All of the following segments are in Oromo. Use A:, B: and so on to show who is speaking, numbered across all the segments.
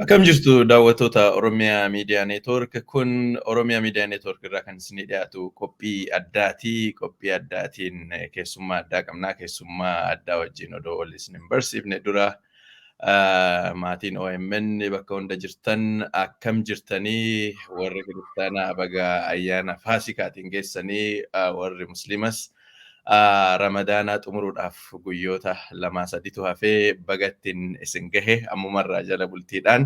A: Akkam jirtu daawwattoota Oromiyaa Miidiyaa Neetwoork. Kun Oromiyaa Miidiyaa Neetwoork irraa kan isinii dhiyaatu qophii addaati. Qophii addaatiin keessummaa addaa qabnaa. Keessummaa addaa wajjin odoo wal isin hin barsiifne dura maatiin OMN bakka hunda jirtan akkam jirtanii? Warri kiristaanaa baga ayyaana Faasikaatiin geessanii, warri Musliimas Ramadaanaa xumuruudhaaf guyyoota 2-3tu hafee bagattiin isin gahe ammumarraa jala bultiidhaan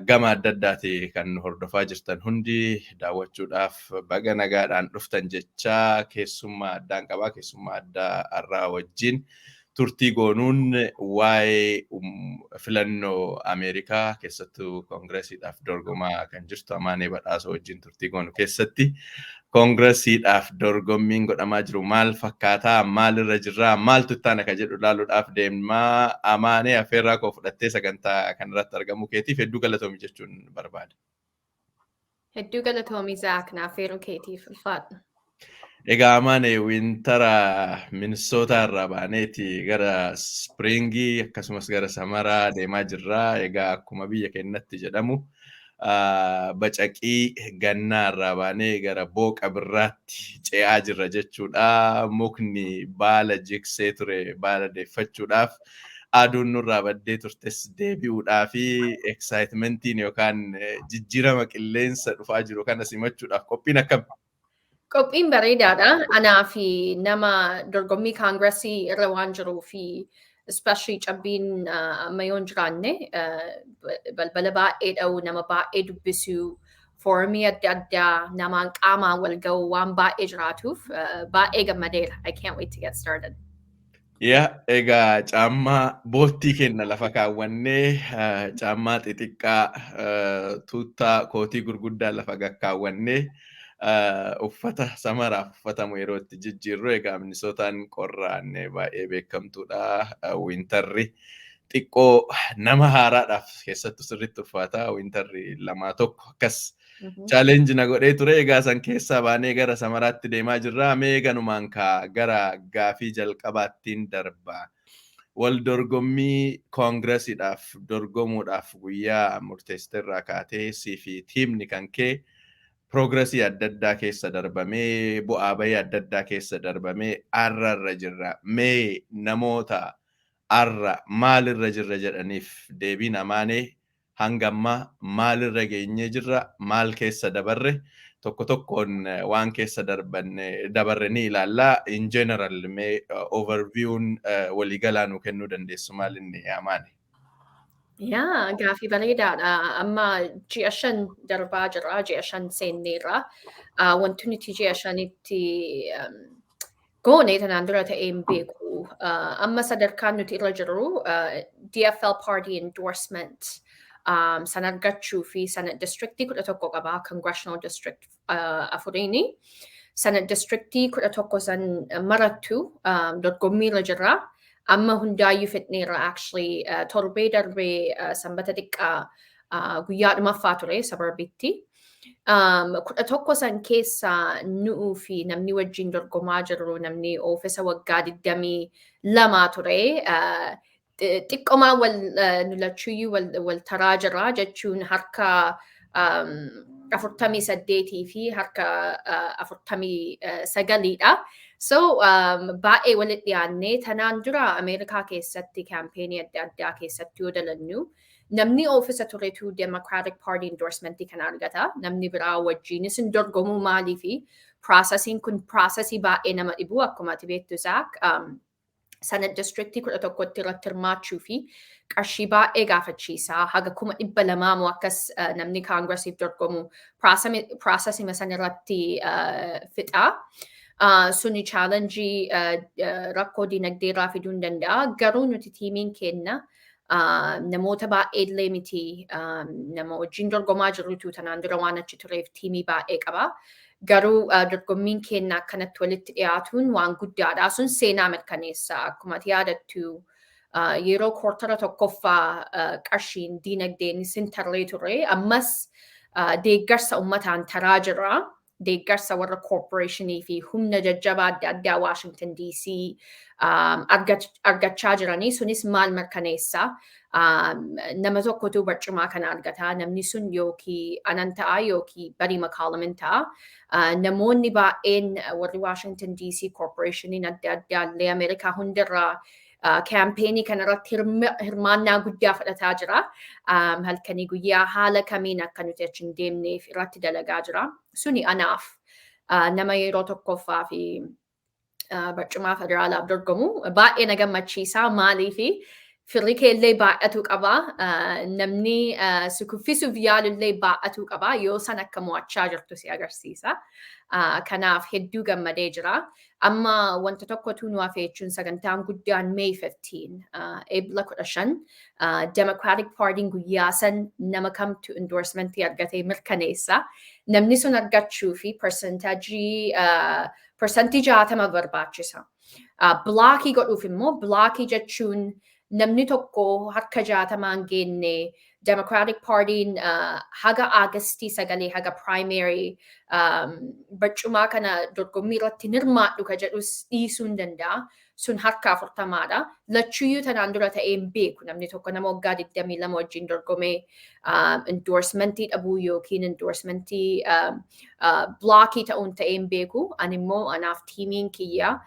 A: gama adda addaati kan hordofaa jirtan hundi daawwachuudhaaf baga nagaadhaan dhuftan jechaa keessummaa addaan qabaa. Keessummaa addaa har'aa wajjin turtii goonuun waa'ee filannoo Ameerikaa keessattuu koongiresiidhaaf dorgomaa kan jirtu Amaanee Badhaasoo wajjin turtii goonu keessatti koongiresiidhaaf dorgommiin godhamaa jiru maal fakkaataa, maalirra jirraa, maaltu ittaana ka jedhu ilaaluudhaaf deemnaa. Amaanee affeerraa koo fudhattee sagantaa kanarratti argamuu keetiif hedduu galatoomi jechuun barbaada.
B: Hedduu galatoomi Zaak na affeeruu keetiif ulfaadha.
A: Egaa Amaanee wintara Minnesota irraa baaneeti gara springii akkasumas gara samaraa deemaa jirraa. Egaa akkuma biyya keenyatti jedhamu bacaqii gannaa irraa baanee gara booqa birraatti ce'aa jirra jechuudha. Mukni baala jiksee ture baala deeffachuudhaaf aduun nurraa baddee turtes deebi'uudhaa fi eksaayitimeentiin yookaan jijjiirama qilleensa dhufaa jiru kana simachuudhaaf qophiin akkam?
B: Qophiin bareedaadha. Anaa fi nama dorgommii kaangiresii irra waan jiruu fi especially cabbiin amma yoo hin jiraanne balbala baay'ee dha'u, nama baay'ee dubbisuu, foorumii adda addaa namaan qaamaan wal ga'u waan baay'ee jiraatuuf baay'ee gammadeera. I can't wait to get started.
A: Egaa caammaa boottii kenna lafa kaawwannee caammaa xixiqqaa tuuttaa kootii gurguddaa lafa gakkaawwannee uffata samaraaf uffatamu yeroo itti jijjiirru. Egaa Minnesotaan qorraan baay'ee beekamtuudha. Wintarri xiqqoo nama haaraadhaaf keessattuu sirriitti uffata. Wintarri 2-1 akkas challenge na godhee ture. Egaa san keessaa baanee gara samaraatti deemaa jirra. Mee ganumaan gara gaafii jalqabaattiin darba. Wal dorgommii koongiresiidhaaf dorgomuudhaaf guyyaa murteessiterraa kaatee sii fi tiimni kan kee progresii adda addaa keessa darbamee bu'aa bahii adda addaa keessa darbamee arrarra jirra. Mee namoota arra maalirra jirra jedhaniif deebiin Amaanee hangammaa maalirra geenyee jirra, maal keessa dabarre, tokko tokkoon waan keessa dabarre ni ilaallaa. In general mee overview'n waliigalaa nu kennuu dandeessu maalinni Amaanee?
B: Gaafii bareedaadha. Amma ji'a 5 darbaa jira, ji'a 5 seenneerra. Wanti nuti ji'a 5tti goone tanaan dura ta'ee hin beeku. Amma sadarkaan nuti irra jirru DFL party endorsement san argachuu fi sana districtii 11 qabaa, congressional district 4. Sana districtii 11 san marattu dorgommiirra jirra. Amma hundaayyuu fedneerra actually torbee darbee sanbata xiqqaa guyyaa dhumaffaa ture sabarbitti. 11 san keessa nu'uu fi namni wajjin dorgomaa jiru namni oofisa waggaa 22 ture. Xiqqomaa nulachuuyyuu wal taraa jira jechuun harka 48 fi harka 49dha. So baay'ee walitti dhiyaannee tanaan dura Ameerikaa keessatti kaampeenii adda addaa keessatti yoo dalannu namni oofisa turetu Democratic Party endorsementii kan argata. Namni biraa wajjinis hin dorgomuu maalii fi processiin kun processii baay'ee nama dhibu akkuma ati beektu Zaak. Sana districtii 11tti irratti hirmaachuu fi qarshii baay'ee gaafachiisa. Haga 200,000 akkas namni kaangiresiif dorgomu processima sana irratti fixa. Suni challengii rakkoo dinagdeerraa fiduu hin danda'a. Garuu nuti tiimiin kenna namoota baay'ee illee miti nama wajjin dorgomaa jirrutu tanaan dura waan achi tureef tiimii baay'ee qaba. Garuu dorgommiin kenna akkanatti walitti dhiyaatuun waan guddaadha. Sun seenaa mirkaneessa. Akkuma ati yaadattu yeroo kwartara tokkoffaa qarshiin dinagdeen sin tarree ture. Ammas deeggarsa uummataan taraa jira. deeggarsa warra corporationii fi humna jajjabaa adda addaa Washington DC argachaa jiranii sunis maal mirkaneessa nama tokkotu barcumaa kana argata namni sun yookiin anan ta'a yookiin Buddy McCollum ta'a namoonni baay'een warri Washington DC corporationiin adda addaa illee Ameerikaa hundarraa kaampeenii kanarratti hirmaannaa guddaa fudhataa jira. Halkanii guyyaa haala kamiin akka nuti achi hin deemneef irratti dalagaa jira. Suni anaaf nama yeroo tokkoffaa fi barcumaa federaalaaf dorgomu baay'ee na gammachiisa maaliifi firri keellee baay'atu qaba namni si kuffisuuf yaalullee baay'atu qaba yoo san akka mo'achaa jirtu si agarsiisa. Kanaaf hedduu gammadee jira. Amma wanta tokkotu nu hafe jechuun sagantaan guddaan May 15 Ebla 15 Democratic Party'n guyyaa san nama kamtu endorsementii argatee mirkaneessa. Namni sun argachuu fi percentage 60 barbaachisa. Blockii godhuuf immoo blockii jechuun namni tokko harka 60 geenne Democratic Party'n haga Augustii 9 haga primary barcumaa kana dorgommii irratti hirmaadhu ka jedhus dhiisuu hin danda'a. Sun harka 40dha. Lachuyyuu tanaan dura ta'een beeku namni tokko nama waggaa 22 wajjin dorgomee endorsementii dhabuu yookiin endorsementii blockii ta'uun ta'een beeku. Ani immoo anaaf tiimiin kiyya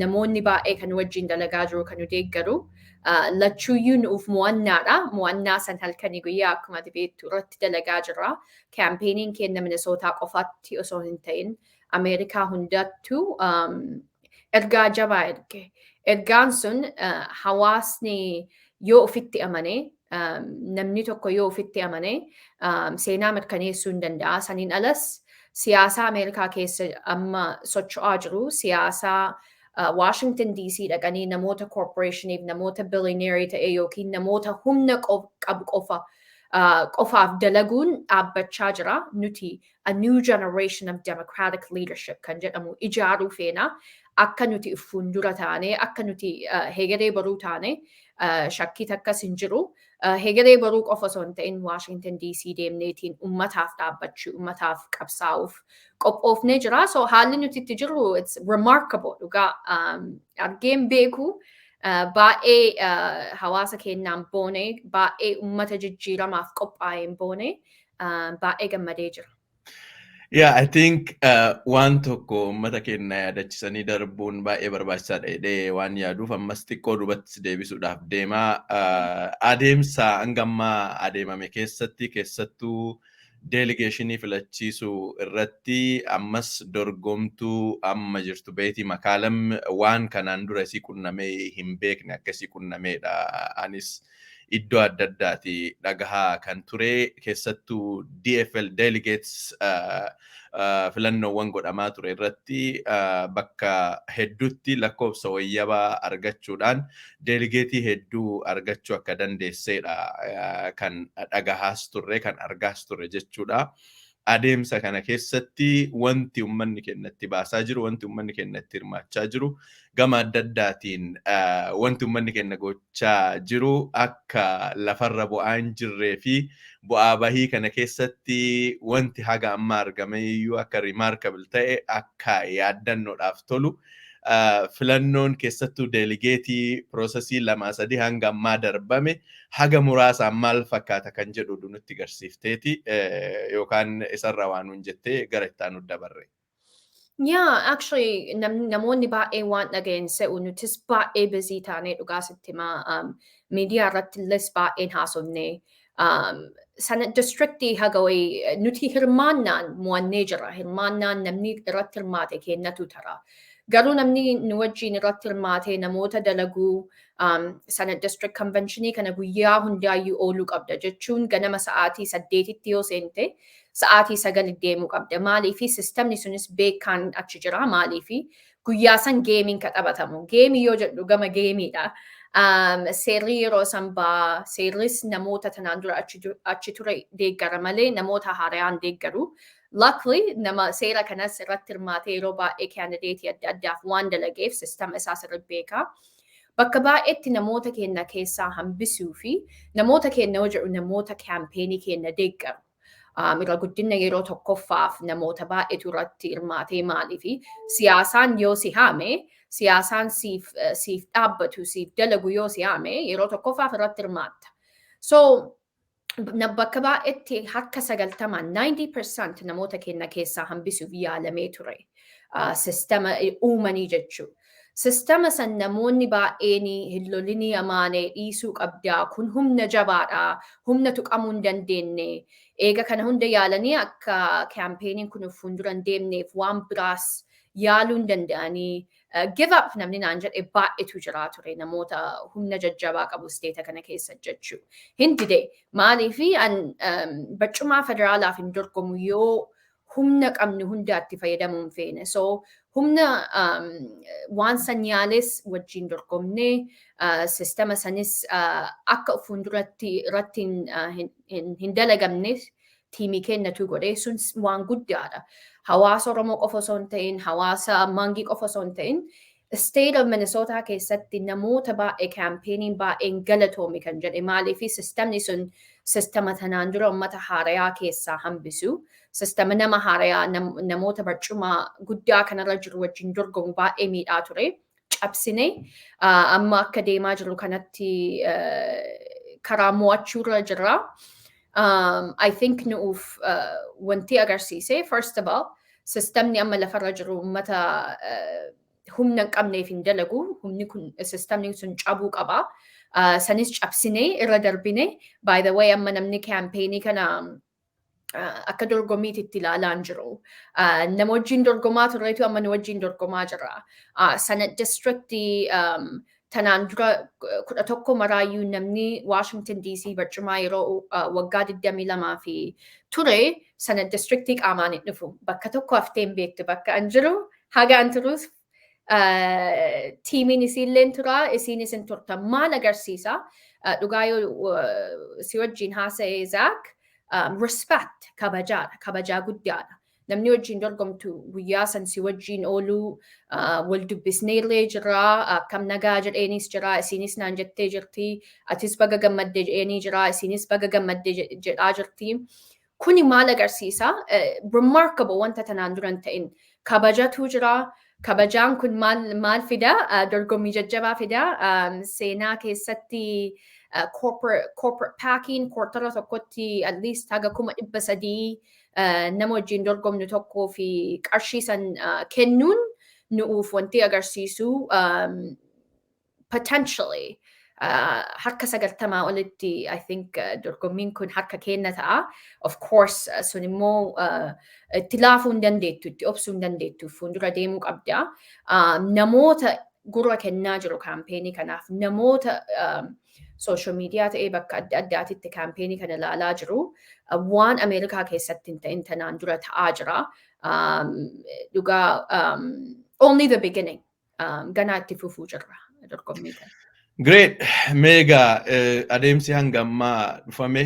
B: namoonni baay'ee kan wajjin dalagaa jiru kan nu deeggaru. Lachuyyuu nuuf mo'annaadha. Mo'annaa san halkanii guyyaa akkuma beektu irratti dalagaa jirra. Kaampeenii keenya Minnesootaa qofaatti osoo hin ta'in Ameerikaa hundattuu ergaa jabaa erge. Ergaan sun hawaasni yoo ofitti amane namni tokko yoo ofitti amane seenaa mirkaneessuu hin danda'a. Saniin alas siyaasa Ameerikaa keessa amma socho'aa jiru siyaasa Washington DC dhaqanii namoota corporationiif namoota billionaire ta'e yookiin namoota humna qabu qofaaf dalaguun dhaabbachaa jira. Nuti a new generation of democratic leadership kan jedhamu ijaaruu feena. Akka nuti fuuldura taane, akka nuti hegeree baruu taane shakkii takkas hin jiru. Hegeree baruu qofa osoo hin ta'in Washington DC deemneetiin ummataaf dhaabbachuu, ummataaf qabsaa'uuf qophoofnee jira. So haalli nuti itti jirru it's remarkable dhugaa argeen beeku baay'ee hawaasa keenyaan boone, baay'ee ummata jijjiiramaaf qophaa'een boone, baay'ee gammadee jira.
A: Yeah, I think waan tokko uummata keenya yaadachisanii darbuun baay'ee barbaachisaadha jedhee waan yaaduuf ammas xiqqoo duubatti deebisuudhaaf deemaa. Adeemsa hangammaa adeemame keessattuu deeligeeshinii filachiisuu irratti ammas dorgomtuu amma jirtu Beetii Makaalam waan kanaan dura isii qunnamee hin beekne akkasii qunnameedha. Anis iddoo adda addaati dhagahaa kan ture keessattuu DFL delegates filannoowwan godhamaa ture irratti bakka hedduutti lakkoofsa wayyabaa argachuudhaan delegeetii hedduu argachuu akka dandeesseedha kan dhagahaas turre kan argaas turre jechuudha. Adeemsa kana keessatti wanti uummanni keenyatti baasaa jiru, wanti uummanni keenyatti hirmaachaa jiru, gama adda addaatiin wanti uummanni keenya gochaa jiru akka lafarra bu'aa hin jirree fi bu'aa bahii kana keessatti wanti haga amma argame iyyuu akka remarkable ta'e akka yaaddannoodhaaf tolu filannoon keessattuu deeligeetii piroosesii 2-3 hanga ammaa darbame haga muraasaan maal fakkaata kan jedhu nutti agarsiifteeti yookaan isarra waan nun jettee gara itti aanu dabarre.
B: Yeah, actually namoonni baay'ee waan dhaga'an se'u nutis baay'ee busy taanee dhugaa sitti himaa miidiyaa irratti illee baay'een haasofne sana districtii haga wayii nuti hirmaannaan mo'annee jira. Hirmaannaan namni irratti hirmaate kennatu tara. Garuu namni nu wajjin irratti hirmaate namoota dalaguu sana district conventionii kana guyyaa hundaayyuu ooluu qabda jechuun ganama sa'aatii 8tti yoo seente sa'aatii 9 deemuu qabda. Maaliifi sistemni sunis beekaan achi jira. Maaliifi guyyaa san geemiin ka taphatamu. Geemii yoo jedhu gama geemiidha. Seerri yeroo san baa seerris namoota tanaan dura achi ture deeggara malee namoota haaraan deeggaru. Luckily, nama seera kanas irratti hirmaatee yeroo baay'ee kaandideetii adda addaaf waan dalageef sistema isaa sirriitti beeka. Bakka baay'eetti namoota keenya keessaa hambisuu fi namoota keenya jedhu namoota kaampeenii keenya deeggaru. irra guddina yeroo tokkoffaaf namoota baay'eetu irratti hirmaatee maaliifi siyaasaan yoo si haame siyaasaan siif dhaabbatu siif dalagu yoo si haame yeroo tokkoffaaf irratti hirmaatta. So bakka baay'eetti harka 90% namoota keenya keessaa hambisuuf yaalamee ture. Sistema uumanii jechuudha. Sistema san namoonni baay'een hin lolinii Amaanee dhiisuu qabdaa kun humna jabaadha humna tuqamuu hin dandeenye eega kana hunda yaalanii akka kaampeenii kun fuuldura hin deemneef waan biraas yaaluu hin danda'anii give up namni naan jedhe baay'eetu jira ture namoota humna jajjabaa qabu isteeta kana keessa jechuudha. Hin dide maaliifi barcumaa federaalaaf hin dorgomu yoo humna qabnu hundaatti fayyadamuu hin feene. So humna waan san yaales wajjin dorgomnee sistema sanis akka fuulduratti irratti hin dalagamneef tiimii kennatu godhee sun waan guddaadha. Hawaasa Oromoo qofa osoo hin ta'in, hawaasa Mangii qofa osoo hin ta'in, State of Minnesota keessatti namoota baay'ee kaampeenii baay'een galatoomi kan jedhe maaliifi sistemni sun sistema tanaan dura uummata haarayaa keessaa hambisu. Sistema nama haarayaa namoota barcuma guddaa kanarra jiru wajjin dorgomu baay'ee miidhaa ture. Cabsine amma akka deemaa jiru kanatti karaa mo'achuurra jirra. I think nuuf wanti agarsiise first of all sistemni amma lafarra jiru uummata humna hin qabneef hin dalagu. Humni kun sistemni sun cabuu qaba. Sanis cabsine irra darbine. By the way amma namni kaampeenii kana akka dorgommiitti ilaalaa hin jiru. Nama wajjin dorgomaa turreetu amma nu wajjin dorgomaa jira. Senate districtii tanaan dura 11 maraayyuu namni Washington DC barcumaa yeroo waggaa 22 fi ture Senate districtii qaamaan hin dhufu. Bakka tokko haftee hin beektu bakka an jiru hagaan turus tiimiin isiilleen tura isiinis hin turtan maal agarsiisa dhugaa yoo si wajjin haasa'ee Zaak respect kabajaadha kabajaa guddaadha. Namni wajjin dorgomtu guyyaa san si wajjin ooluu wal dubbisneellee jira akkam nagaa jedheenis jira isiinis naan jettee jirti atis baga gammadde jedheenii jira isiinis baga gammadde jedhaa jirti. Kuni maal agarsiisa remarkable wanta tanaan dura hin ta'in kabajatu jira. Kabajaan kun maal fida dorgommii jajjabaa fida seenaa keessatti corporate packing kwartara tokkotti at least haga 300 nama wajjin dorgomnu tokkoo fi qarshii san kennuun nuuf wanti agarsiisu potentially harka 90 olitti I think dorgommiin kun harka kenna ta'a. Of course sun immoo itti laafuu hin dandeettu itti obsuu hin dandeettu fuuldura deemuu qabda. Namoota gurra kennaa jiru kaampeenii kanaaf namoota social media ta'ee bakka adda addaatitti kaampeenii kana ilaalaa jiru waan Ameerikaa keessatti hin ta'in tanaan dura ta'aa jira. Dhugaa only the beginning ganaa itti fufuu jirra dorgommii kana.
A: Great. Mega adeemsi hangammaa dhufame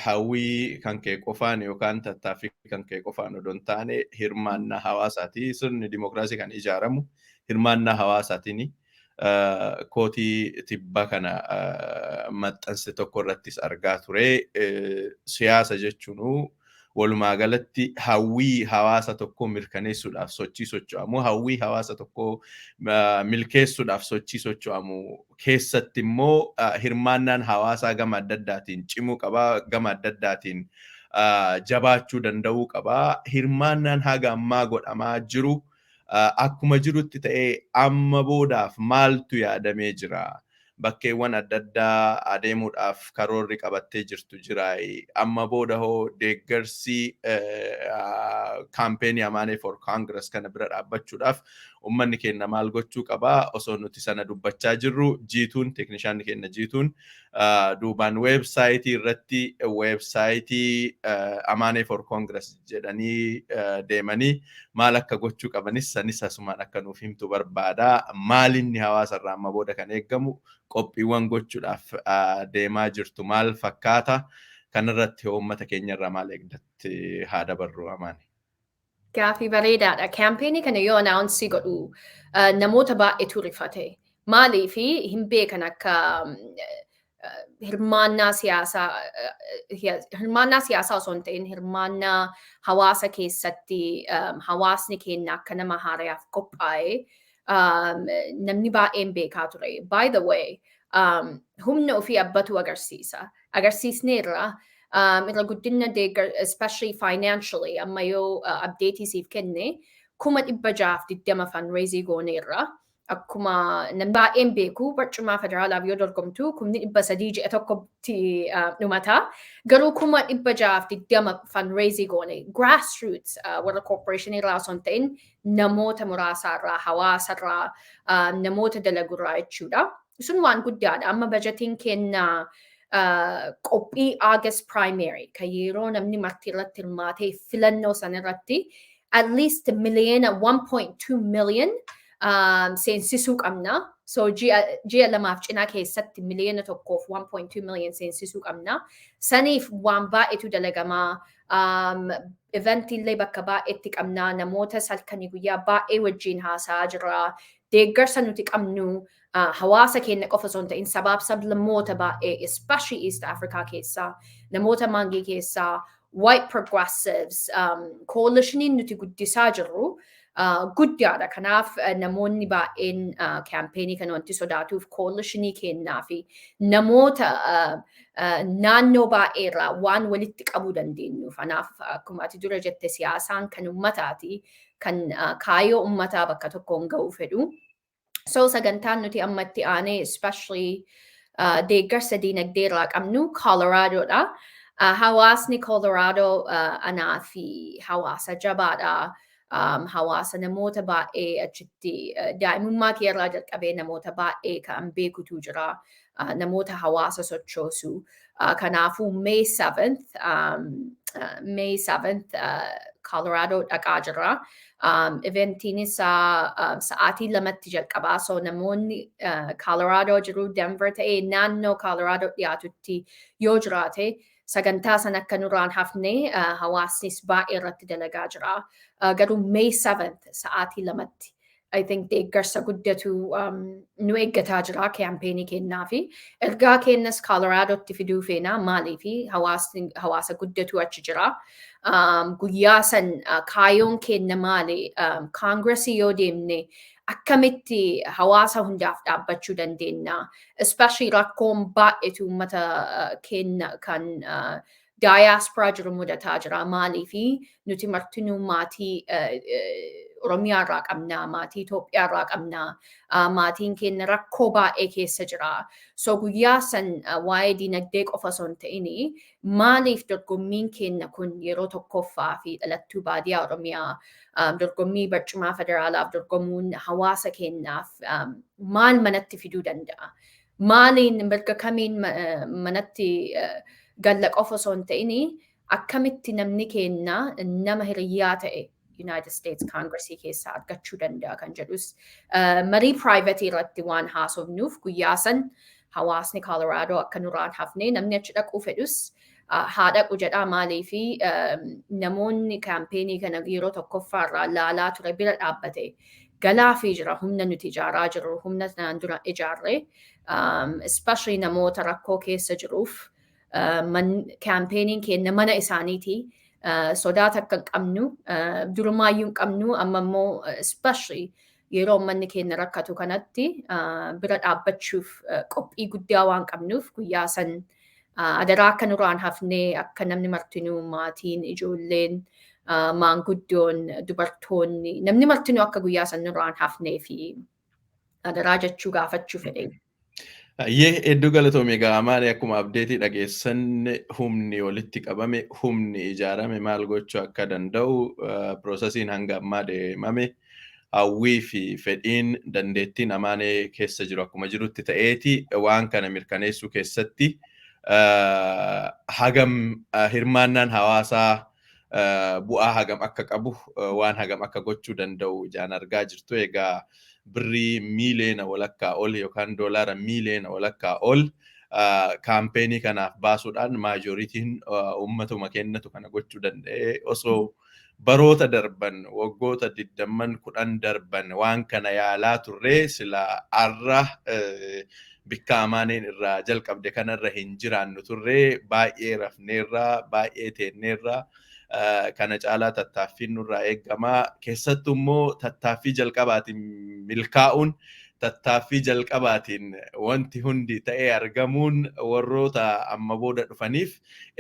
A: hawwii kan kee qofaan yookaan tattaaffii kan kee qofaan odoo hin taane hirmaannaa hawaasaati. Sirni dimokiraasii kan ijaaramu hirmaannaa hawaasaatiini. Kootii tibbaa kana maxxanse tokko irrattis argaa ture. Siyaasa jechuun walumaa galatti hawwii hawaasa tokko mirkaneessuudhaaf sochii socho'amu hawwii hawaasa tokko milkeessuudhaaf sochii socho'amu keessatti immoo hirmaannaan hawaasaa gama adda addaatiin cimuu qaba gama adda addaatiin jabaachuu danda'uu qaba. Hirmaannaan haga ammaa godhamaa jiru akkuma jirutti ta'ee amma boodaaf maaltu yaadamee jira? Bakkeewwan adda addaa adeemuudhaaf karoorri qabattee jirtu jira. Amma booda hoo deeggarsi kaampeenii Amaanee for Congress kana bira dhaabbachuudhaaf uummanni keenya maal gochuu qaba? Osoo nuti sana dubbachaa jirru jiituun teeknishaanni keenya jiituun duubaan weebsaayitii irratti weebsaayitii Amaanee for Congress jedhanii deemanii maal akka gochuu qabanis sanis asumaan akka nuuf himtu barbaada. Maalinni hawaasarraa amma booda kan eeggamu qophiiwwan gochuudhaaf deemaa jirtu maal fakkaata? Kanarratti uummata keenyarraa maal eegdatti haa dabarru Amaanee?
B: Gaaffii bareedaadha. Kaampeenii kana yoo anaawnsi godhu namoota baay'eetu rifate. Maaliif hin beekan akka hirmaannaa siyaasaa osoo hin ta'in hirmaannaa hawaasa keessatti hawaasni keenya akka nama haarayaaf qophaa'e namni baay'een beekaa ture. By the way, humna ofii abbatu agarsiisa. Agarsiisneerra irra guddina deeggar, especially financially, amma yoo update siif kenne 620 fundraising gooneerra. Akkuma namni baay'een beeku barcuma federaalaaf yoo dorgomtu 300 ji'a tokkotti dhumata. Garuu 620 fundraising goone grassroots warra corporationii irraa osoo hin ta'in namoota muraasaarraa hawaasarraa namoota dalagurraa jechuudha. Sun waan guddaadha. Amma bajetiin kenna qophii August primary kan yeroo namni marti irratti hirmaatee filannoo sanirratti at least miliyoona 1.2 million seensisuu qabna. So ji'a lamaaf cinaa keessatti miliyoona tokkoof 1.2 million seensisuu qabna. Saniif waan baay'eetu dalagamaa. Eventillee bakka baay'eetti qabna. Namoota halkanii guyyaa baay'ee wajjin haasa'aa jira. Deeggarsa nuti qabnu hawaasa keenya qofa osoo hin ta'in sabaaf sablammoota baay'ee especially East Africa keessaa namoota Mangii keessaa white progressives coalitioniin nuti guddisaa jirru guddaadha. Kanaaf namoonni baay'een kaampeenii kana wanti sodaatuuf coalitionii kennaa fi namoota naannoo baay'eerraa waan walitti qabuu dandeenyuuf. Kanaaf akkuma ati dura jette siyaasaan kan ummataati kan kaayyoo ummataa bakka tokkoon ga'uu fedhu. So sagantaan nuti ammatti aanee especially deeggarsa diinagdee irraa qabnu Coloradoodha. Hawaasni Colorado anaa fi hawaasa jabaadha. Hawaasa namoota baay'ee achitti daa'imummaa kee irraa jalqabee namoota baay'ee kan beekutu jira. Namoota hawaasa sochoosu. Kanaafuu May 7th Colorado dhaqaa jira. Eventiin isaa sa'aatii 2tti jalqabaa. So namoonni Colorado jiru Denver ta'ee naannoo Colorado dhiyaatutti yoo jiraate sagantaa san akka nurraan hafne hawaasnis baay'ee irratti dalagaa jira. Garuu May 7th sa'aatii 2tti I think deeggarsa guddatu nu eeggataa jira kaampeenii kennaa fi ergaa kennas Coloradotti fiduu feena maalii fi hawaasa guddatu achi jira. Guyyaa san kaayyoon kenna maali kaangresii yoo deemne akkamitti hawaasa hundaaf dhaabbachuu dandeenya. Especially rakkoon baay'eetu uummata kenna kan diaspora jiru mudataa jira maalii fi nuti martinuu maatii Oromiyaa irraa qabna, maatii Itoophiyaa irraa qabna, maatiin keenya rakkoo baay'ee keessa jira. So guyyaa san waa'ee diinagdee qofa osoo hin ta'in maaliif dorgommiin keenya kun yeroo tokkoffaa fi dhalattuu baadiyyaa Oromiyaa dorgommii barcumaa federaalaaf dorgomuun hawaasa keenyaaf maal manatti fiduu danda'a? Maaliin mirga kamiin manatti galla qofa osoo hin ta'in akkamitti namni keenya nama hiriyyaa ta'e United States Congressii keessaa argachuu danda'a kan jedhus marii private irratti waan haasofnuuf guyyaa san hawaasni Colorado akka nurraan hafne namni achi dhaquu fedhus haa dhaqu jedhaa maalii fi namoonni kaampeenii kana yeroo tokkoffaa irraa laalaa ture bira dhaabbate galaa fi jira humna nuti ijaaraa jirru humna sanaan dura ijaarre especially namoota rakkoo keessa jiruuf kaampeenii keenya mana isaaniitii sodaata akka qabnu durumaayyuu hin qabnu amma immoo especially yeroo manni keenya rakkatu kanatti bira dhaabbachuuf qophii guddaa waan qabnuuf guyyaa san adaraa akka nurraan hafne akka namni martinuu maatiin ijoolleen maanguddoon dubartoonni namni martinuu akka guyyaa san nurraan hafnee fi adaraa jechuu gaafachuu fedhe.
A: Hedduu galatoomii egaa Amaanee akkuma abdeetii dhageessan humni walitti qabame humni ijaarame maal gochuu akka danda'u piroosesiin hanga ammaa deemame hawwii fi fedhiin dandeettiin Amaanee keessa jiru akkuma jirutti ta'eeti waan kana mirkaneessuu keessatti hagam hirmaannaan hawaasaa bu'aa hagam akka qabu waan hagam akka gochuu danda'u ijaan argaa jirtu egaa birrii miiliyoona walakkaa ol yookaan doolaara miiliyoona walakkaa ol kaampeenii kanaaf baasuudhaan maajoritiin uummatuma kennatu kana gochuu danda'e osoo baroota darban waggoota 20 10 darban waan kana yaalaa turre sila arra bikka Amaaneen irraa jalqabde kanarra hin jiraannu turre baay'ee rafneerra baay'ee teenneerra kana caalaa tattaaffiin nurraa eegamaa keessattuu immoo tattaaffii jalqabaatiin milkaa'uun tattaaffii jalqabaatiin wanti hundi ta'ee argamuun warroota amma booda dhufaniif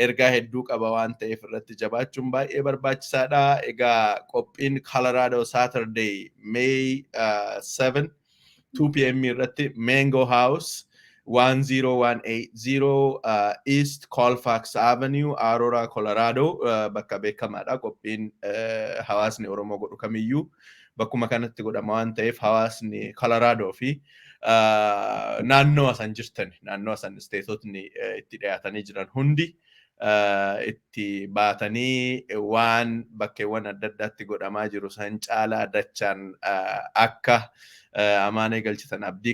A: ergaa hedduu qaba waan ta'eef irratti jabaachuun baay'ee barbaachisaadha. Egaa qophiin Colorado Saturday May 7 2 p.m. irratti Mango House 10180 East Colfax Avenue, Aurora, Colorado bakka beekamaadha. Qophiin hawaasni Oromoo godhu kamiyyuu bakkuma kanatti godhama waan ta'eef hawaasni Colorado fi naannoo asan jirtan naannoo asan isteetotni itti dhiyaatanii jiran hundi itti baatanii waan bakkeewwan adda addaatti godhamaa jiru san caalaa dachaan akka Amaanee galchitan abdii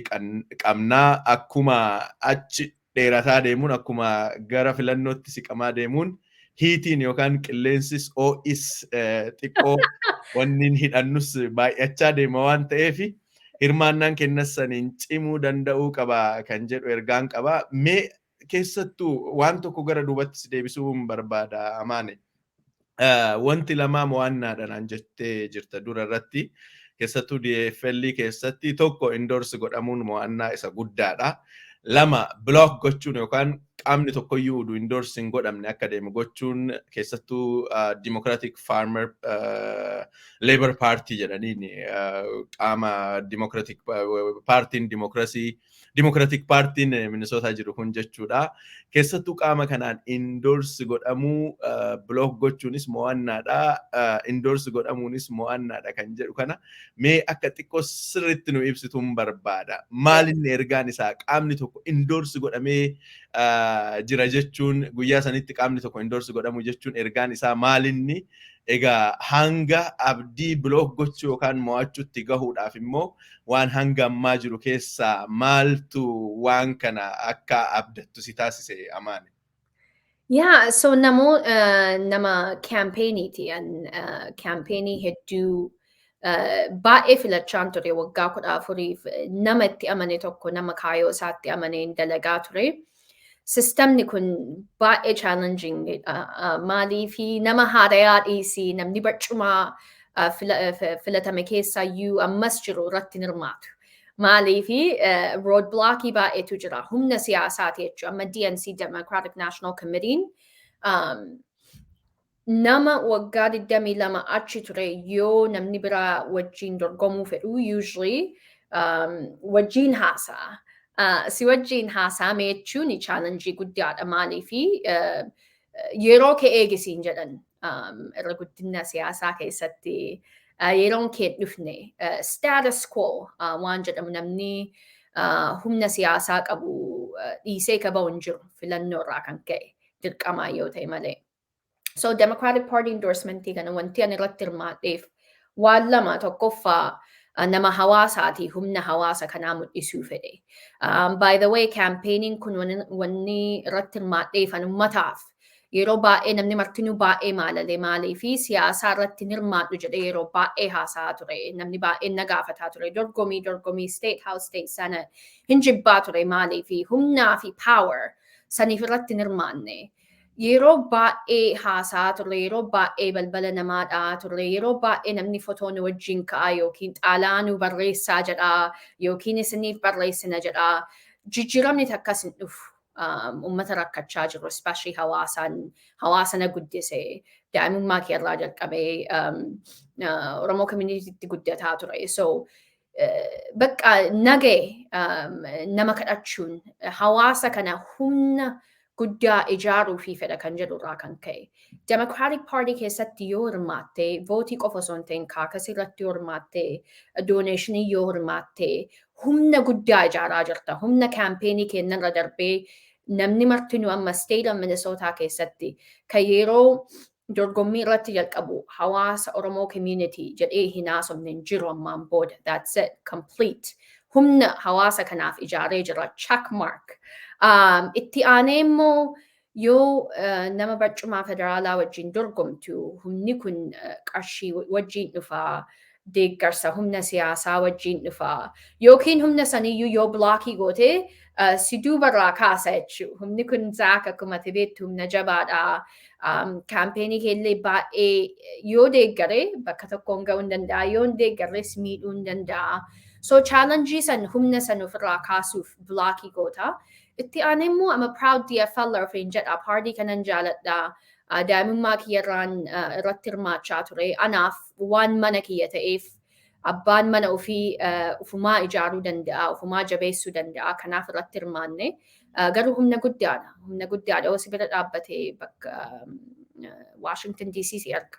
A: qabnaa. Akkuma achi dheerataa deemuun akkuma gara filannootti siqamaa deemuun hiitiin yookaan qilleensis OIS xiqqoo wanniin hidhannus baay'achaa deema waan ta'eef hirmaannaan kennas saniin cimuu danda'uu qaba kan jedhu ergaan qaba. Mee keessattuu waan tokko gara duubatti deebisuun barbaada Amaanee. Wanti lamaa mo'annaadhaan jettee jirta dura irratti. Keessattuu DFL keessatti tokko endorse godhamuun mo'annaa isa guddaadha. Lama block gochuun yookaan qaamni tokkoyyuu endorse hin godhamne akka deemu gochuun keessattuu Democratic Farmer Labour Party jedhaniin qaama Democratic Partiin Democratic Partiin Minnesota jiru kun jechuudha. Keessattuu qaama kanaan endorse godhamuu block gochuunis mo'annaadha. Endorse godhamuunis mo'annaadha kan jedhu kana mee akka xiqqoo sirriitti nu ibsituun barbaada. Maalinni ergaan isaa qaamni tokko endorse godhamee jira jechuun guyyaa sanitti qaamni tokko endorse godhamu jechuun ergaan isaa maalinni egaa hanga abdii block gochuu yookaan mo'achuutti gahuudhaaf immoo waan hanga ammaa jiru keessaa maaltu waan kana akka abdattu si taasise Amaanee?
B: Yeah, so nama campaigniiti campaignii hedduu baay'ee filachaan ture waggaa 14f nama itti amane tokko nama kaayoo isaatti amaneen dalagaa ture. Sistemni kun baay'ee challenging maaliifi nama haarayaa dhiisii namni barcumaa filatame keessayyuu ammas jiru irratti hirmaatu. Maaliifi road blockii baay'eetu jira. Humna siyaasaati jechuudha. Amma DNC Democratic National Committee nama waggaa 22 achi ture yoo namni biraa wajjin dorgomuu fedhu usually wajjin haasa'a. Si wajjin haasa'ame jechuun challenge guddaadha maaliifi yeroo kee eegisiin jedhan irra guddina siyaasaa keessatti yeroon kee dhufne status quo waan jedhamu namni humna siyaasaa qabu dhiisee qabu hin jiru filannoo irraa kan ka'e dirqamaa yoo ta'e malee. So Democratic Party endorsement kana wanti ani irratti hirmaadheef waan lama tokkoffaa nama hawaasaati humna hawaasa kanaa mul'isuu fedhe. By the way, campaigning kun wanni irratti hirmaadheef ummataaf yeroo baay'ee namni martinuu baay'ee maalalee maalii fi siyaasaa irratti hirmaadhu jedhee yeroo baay'ee haasaa ture. Namni baay'ee na gaafataa ture. Dorgomii state house state sana hin jibbaa ture maalii fi humnaa fi power saniif irratti hirmaanne. Yeroo baay'ee haasaa ture, yeroo baay'ee balbala namaa dhaa ture, yeroo baay'ee namni fotoon wajjin ka'a yookiin xaalaanuu barreessaa jedhaa yookiin isiniif barreessina jedhaa. Jijjiiramni akkas hin dhufu. Uummata rakkachaa jiru, especially hawaasana guddise, daa'imummaa keerraa jalqabee Oromoo communitytti guddataa ture. So bakka nagee nama kadhachuun hawaasa kana humna guddaa ijaaruu fi fedha kan jedhurraa kan ka'e. Democratic Party keessatti yoo hirmaatte, vootii qofa osoo hin ta'in kaakasii irratti yoo hirmaatte, dooneeshinii yoo hirmaatte, humna guddaa ijaaraa jirta. Humna kaampeenii kennarra darbee namni martinuu amma state of Minnesota keessatti kan yeroo dorgommii irratti jalqabu hawaasa Oromoo community jedhee hin haasofne hin jiru ammaan booda. That's it, complete. Humna hawaasa kanaaf ijaaree jira, check mark. Itti aanee immoo yoo nama barcumaa federaalaa wajjin dorgomtu humni kun qarshii wajjin dhufaa deeggarsa humna siyaasaa wajjin dhufaa. Yookiin humna saniyyuu yoo blockii gootee si duubarraa kaasa jechuudha. Humni kun zaak akkuma ati beektu humna jabaadha. Kaampeenii keellee baay'ee yoo deeggare bakka tokkoon ga'uu hin danda'a. Yoo hin deeggarres miidhuu hin danda'a. So challengii san humna san ofirraa kaasuuf blockii goota. Itti aanee immoo ama proud DFL ofiin jedha paartii kanan jaaladha. Daa'imummaa kiyyarraan irratti hirmaachaa ture. Anaaf waan mana kiyya ta'eef abbaan mana ofii ufumaa ijaaruu danda'a, ufumaa jabeessuu danda'a. Kanaaf irratti hirmaanne. Garuu humna guddaadha. Humna guddaadha. Yoo si bira dhaabbatee bakka Washington DC si arga.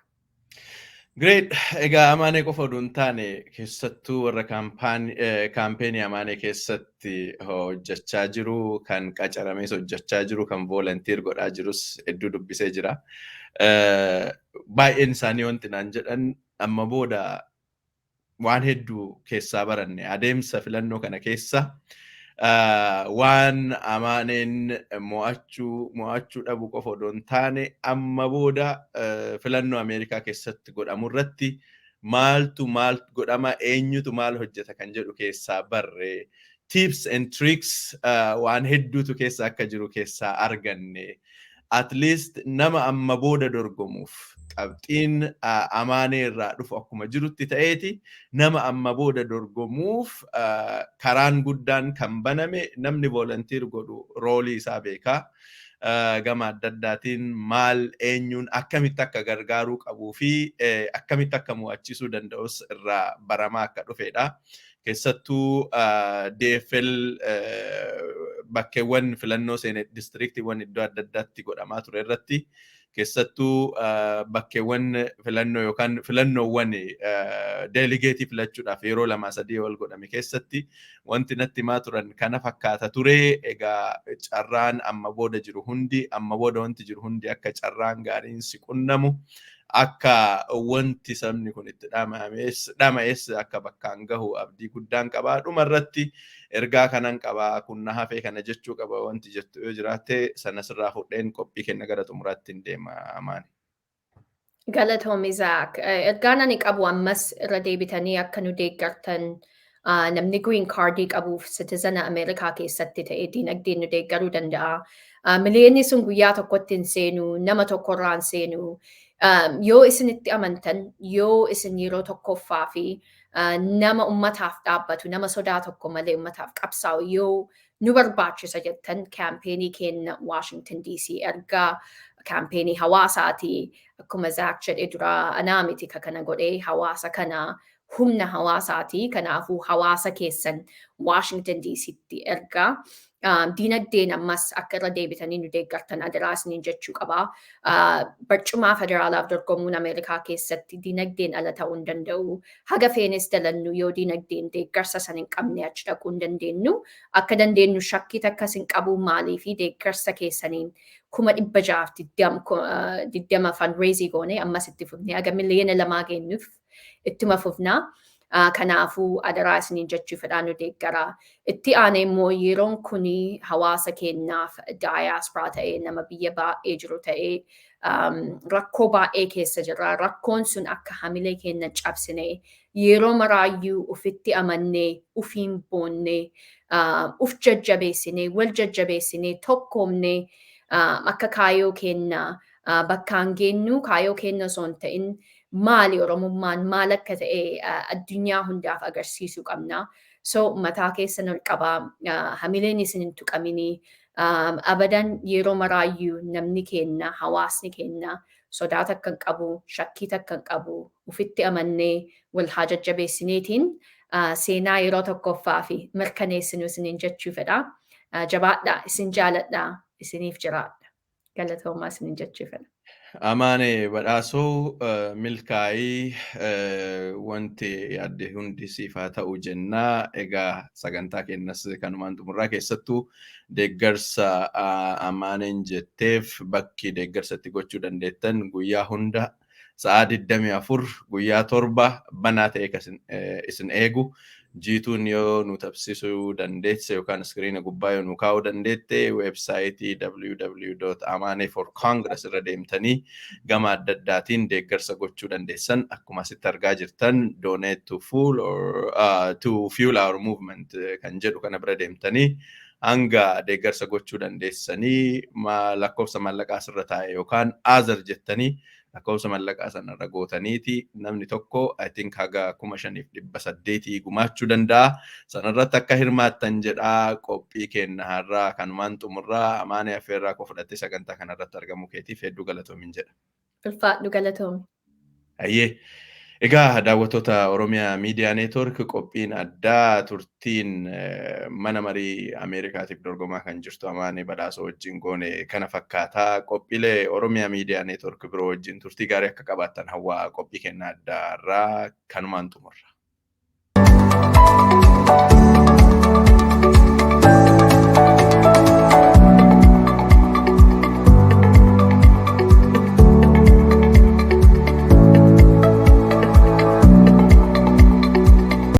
A: Great. Egaa Amaanee qofa oduu hin taane keessattuu warra kaampeenii Amaanee keessatti hojjechaa jiru, kan qacaramees hojjechaa jiru, kan volunteer godhaa jirus hedduu dubbisee jira. Baay'een isaanii wanti naan jedhan amma booda waan hedduu keessaa baranne adeemsa filannoo kana keessa waan Amaaneen mo'achuu dhabu qofa odoo hin taane amma booda filannoo Ameerikaa keessatti godhamu irratti maaltu godhama, eenyutu maal hojjeta kan jedhu keessaa barre tips and tricks waan hedduutu keessa akka jiru keessaa arganne. At least nama amma booda dorgomuuf qabxiin Amaanee irraa dhufu akkuma jirutti ta'eeti nama amma booda dorgomuuf karaan guddaan kan baname namni volunteer godhu roolii isaa beekaa. Gama adda addaatiin maal eenyuun akkamitti akka gargaaruu qabuu fi akkamitti akka mo'achisuu danda'us irraa baramaa akka dhufedha. Keessattuu DFL bakkeewwan filannoo seenet distriktiiwwan iddoo adda addaatti godhamaa ture irratti keessattuu bakkeewwan filannoo yookaan filannoowwan deeligeetii filachuudhaaf yeroo 2-3 wal godhame keessatti wanti natti himaa turan kana fakkaata ture. Egaa carraan amma booda jiru hundi amma booda wanti jiru hundi akka carraan gaariin si qunnamu akka wanti sabni kun itti dhama'es akka bakkaan gahu abdii guddaan qabaa. Dhuma irratti ergaa kanan qabaa kun na hafee kana jechuu qaba wanti jettu yoo jiraatte sanas irraa fudheen qophii kenna gara xumuraatti hin deema Amaanee.
B: Galatoomi Zaak. Ergaan ani qabu ammas irra deebitanii akka nu deeggartan namni green cardii qabuuf citizena Ameerikaa keessatti ta'ee diinagdeen nu deeggaruu danda'a. Miliyoonni sun guyyaa tokkotti hin seenu, nama tokkorraa hin seenu. Yoo isinitti amantan, yoo isin yeroo tokkoffaa fi nama ummataaf dhaabbatu, nama sodaa tokko malee ummataaf qabsaa'u yoo nu barbaachisa jettan kaampeenii keenya Washington DC ergaa kaampeenii hawaasaati. Akkuma Zaak jedhe dura anaa miti kana godhee hawaasa kana humna hawaasaati. Kanaafuu hawaasa keessan Washington DCtti ergaa. Diinagdeen ammas akka irra deebitanii nu deeggartan adaraa isiniin jechuu qaba. Barcumaa federaalaaf dorgomuun Ameerikaa keessatti diinagdeen ala ta'uu hin danda'u. Haga feenes dalannu yoo diinagdeen deeggarsa san hin qabne achi dhaquu hin dandeenyu. Akka dandeenyu shakkii takkas hin qabu maalii fi deeggarsa keessaniin 620 fundraising goone ammas itti fufne haga miliyoona 2 geenyuuf ittuma fufnaa. Kanaafuu adaraa isiniin jechuu fedhaan nu deeggaraa. Itti aanee immoo yeroon kuni hawaasa keenyaaf daayaasporaa ta'ee nama biyya baay'ee jiru ta'ee rakkoo baay'ee keessa jirra. Rakkoon sun akka hamilee keenya cabsine yeroo maraayyuu ufitti amannee ufiin boonnee uf jajjabeessine wal jajjabeessine tokkoomne akka kaayoo keenya bakkaan geenyu kaayoo keenya osoo hin ta'in maali Oromummaan maal akka ta'e addunyaa hundaaf agarsiisuu qabna. So mataa keessan ol qabaa hamileen isin hin tuqaminii abadan yeroo maraayyuu namni keenya hawaasni keenya sodaa takka hin qabu shakkii takka hin qabu ufitti amannee wal haa jajjabeessineetiin seenaa yeroo tokkoffaa fi mirkaneessinu isiniin jechuu fedha. Jabaadhaa isin jaaladhaa isiniif jiraadha. Galatoomaa isiniin jechuu fedha.
A: Amaanee Badhaasoo milkaa'ii wanti adde hundi siif haa ta'u jennaa. Egaa sagantaa keenyas kanumaan xumurraa keessattuu deeggarsa Amaaneen jetteef bakki deeggarsatti gochuu dandeettan guyyaa hunda sa'aa 24 guyyaa 7 banaa ta'e isin eegu. jiituun yoo nu tabsisuu dandeesse yookaan iskiriina gubbaa yoo nu kaa'uu dandeette weebsaayitii www.amaanee4congress irra deemtanii gama adda addaatiin deeggarsa gochuu dandeessan akkuma asitti argaa jirtan donate to fuel or to fuel our movement kan jedhu kana bira deemtanii hanga deeggarsa gochuu dandeessanii lakkoofsa maallaqaa asirra taa'e yookaan azar jettanii lakkoofsa maallaqaa sanarra gootaniiti namni tokko I think haga 5,800 gumaachuu danda'a. Sanarratti akka hirmaattan jedhaa qophii keenya har'aa kanumaan xumurraa Amaanee affeerraa koo fudhattee sagantaa kanarratti argamuu keetiif hedduu galatoomin jedha.
B: Ulfaadhu galatoomi.
A: Ayyee. Egaa daawwattoota Oromiyaa Miidiyaa Neetwoork qophiin addaa turtiin mana marii Ameerikaatiif dorgomaa kan jirtu Amaanee Badhaasoo wajjin goone kana fakkaataa qophiilee Oromiyaa Miidiyaa Neetwoork biroo wajjin turtii gaarii akka qabaattan hawwaa qophii kennaa addaarraa kanumaan xumurra.